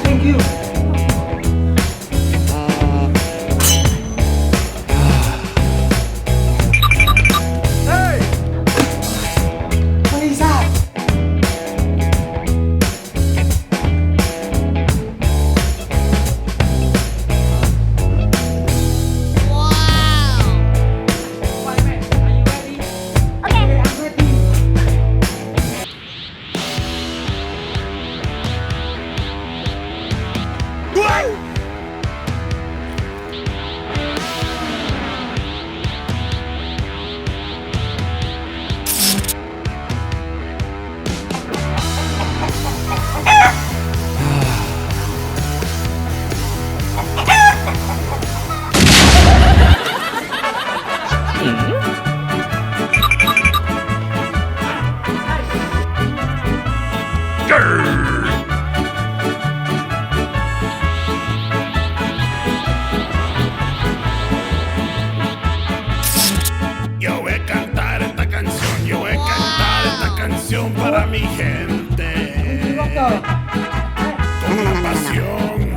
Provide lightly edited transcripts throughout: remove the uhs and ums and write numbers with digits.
Thank you. Hey! What is that? Para mi gente, con una pasión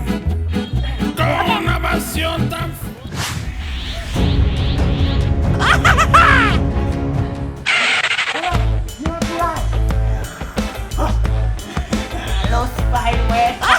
tan Los fireworks.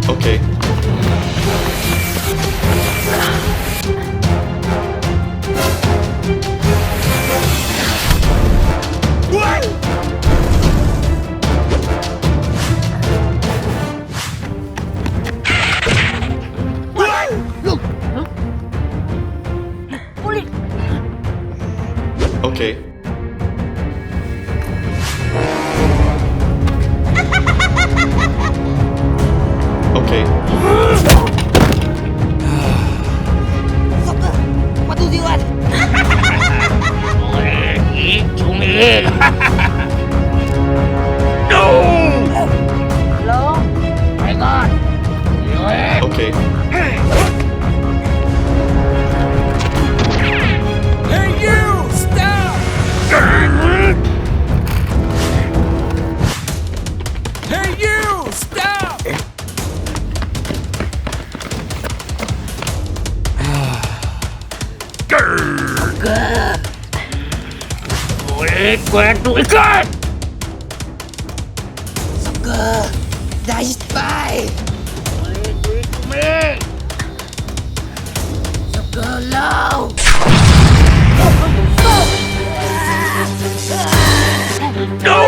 Okay. Okay. Okay. Okay. What do you want? No! Hello? My God. Okay. Hey, you! Stop! Hey, you! Stop! Sugar. Die spy. Sugar low. No!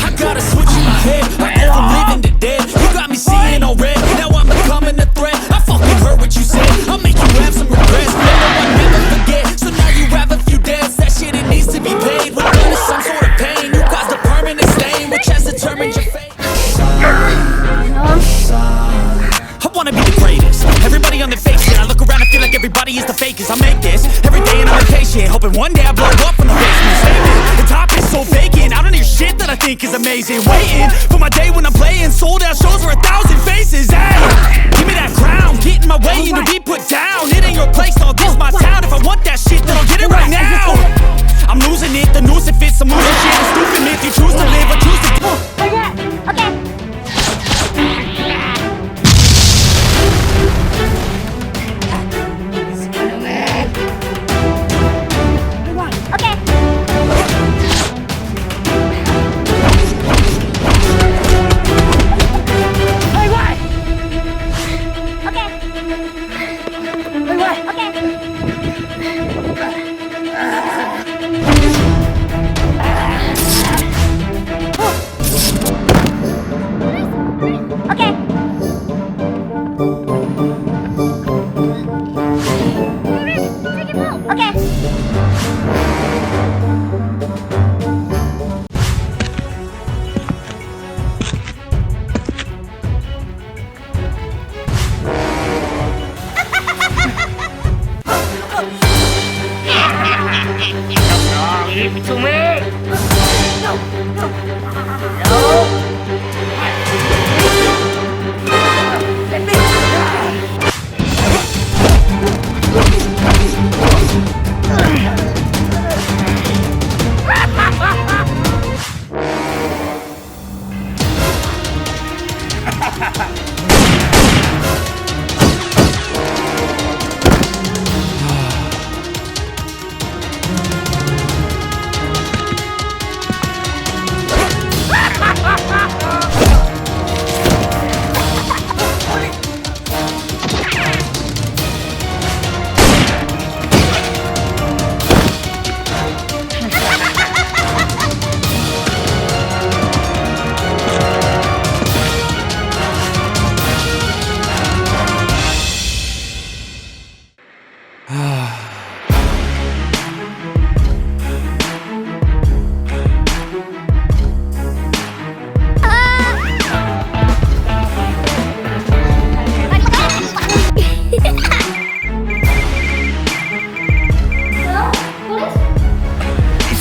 I gotta switch in my head. I go from living to dead. You got me seeing all red. Now I'm becoming a threat. I fucking heard what you said. I'll make you have some regrets. No, I never forget. So now you have a few debts. That shit, it needs to be paid. We're under some sort of pain. You caused a permanent stain, which has determined your fate. I wanna be the greatest. Everybody on the fake shit. I look around and feel like everybody is the fakest. I make this every day and I'm impatient, hoping one day I blow up from the basement. Statement, the top is so vacant. I don't hear shit that I think is amazing. Waiting for my day when I'm playing sold out shows for 1,000 faces. Hey, give me that crown, get in my way and to be put down. It ain't your place, all this my town. If I want that shit, then I'll get it right now. I'm losing it, the noose it fits. I'm losing shit. It's stupid if you choose to live or choose to.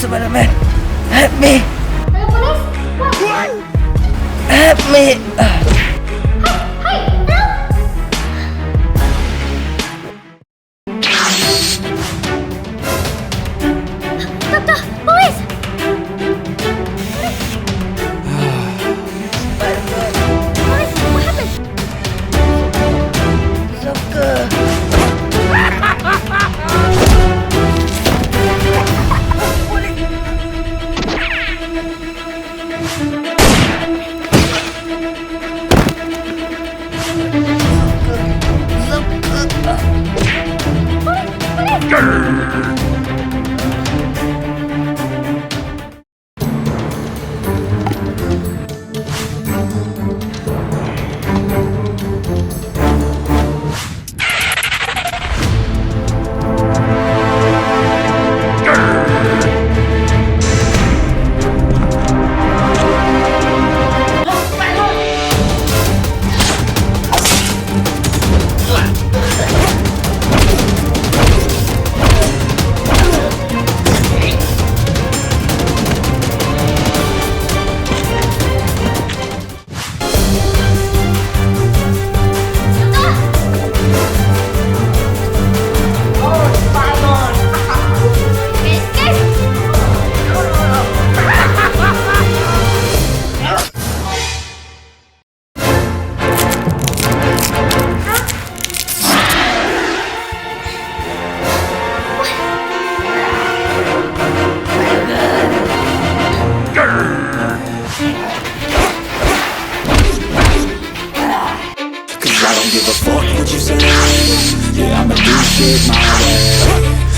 Spider-Man, help me! Help me! shit my way.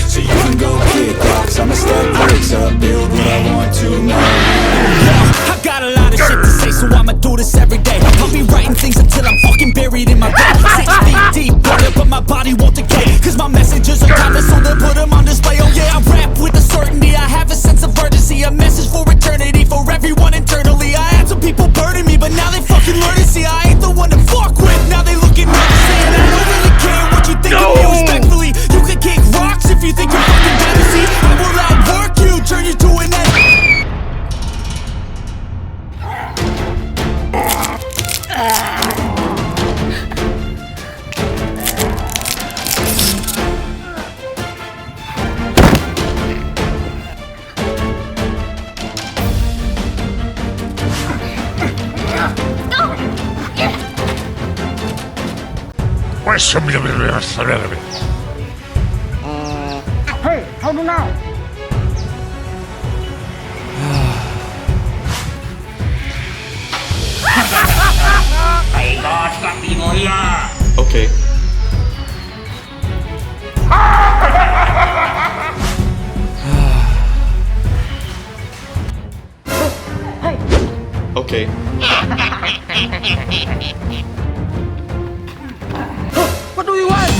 So you can go kick rocks, I'ma stack bricks up, build what I want to know. I got a lot of shit to say, so I'ma do this every day. I'll be writing things until I'm fucking buried in my grave. 6 feet deep, water, but my body won't decay. Cause my messages are timeless, so they'll put them on display. Oh yeah, I rap with a certainty, I have a sense of urgency. A message for eternity, for everyone internally. I had some people burning me, but now they fucking learn to see I ain't the one to fuck with. Now they looking at me saying I don't really care what you think of me respectfully. You can kick rocks if you think you're fucking better. See, I will outwork you, turn you to an enemy. Hey, how do now? Okay. Okay. What do you want?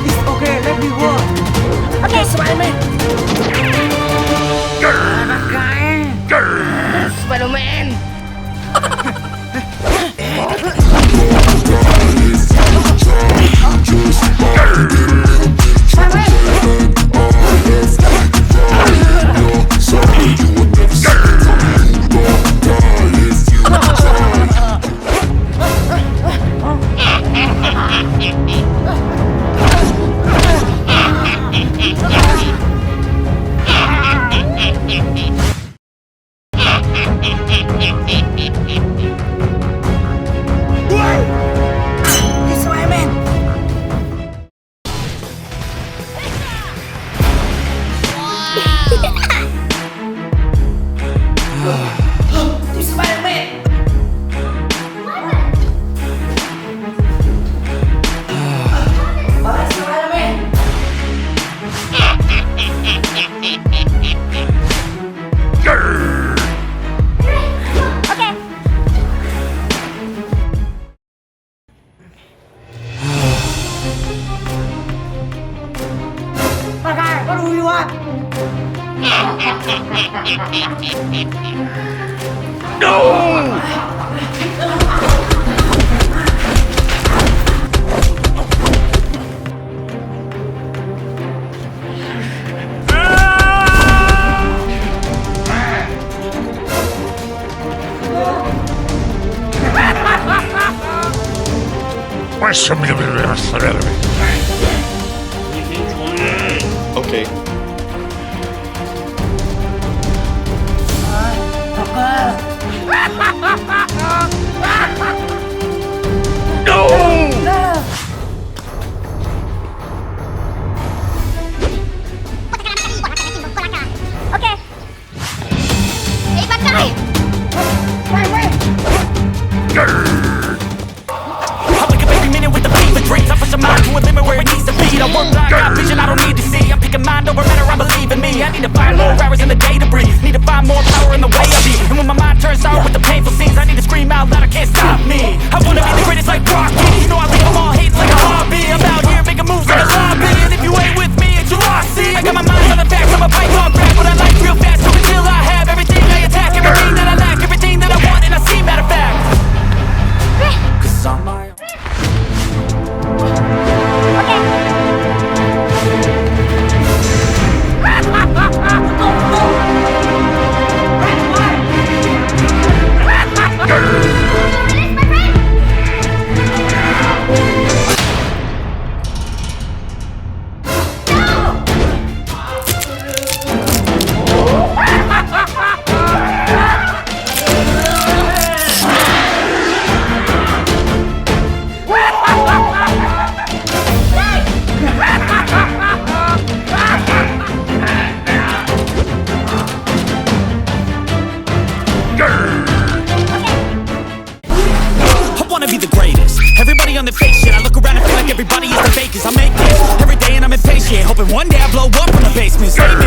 It's okay, let me work. Okay, Spider-Man. Spider-Man. What do you want? Okay. Okay. Ibat kali. I wake up every minute with the fever dreams. I push a mind to a limit where it needs to be. I work blind, got vision I don't need to see. I'm picking mind over matter, I believe in me. I need to find more hours in the day to breathe. Need to find more power in the way I be. And when my mind turns sour with the painful scenes, I need to scream out loud, I can't stop me. I wanna be the greatest like Rocky. You know I leave them all hating like a hobby. I'm out here making moves like a zombie. And if you ain't with me, it's your loss. See, I got my mind on the facts, I'm a python grab. But I like real fast, so until I have everything I attack, everything that I lack, everything that I want, and I see, matter of fact. Cause I'm my fakest. I make this every day and I'm impatient, hoping one day I blow up from the basement. Statement.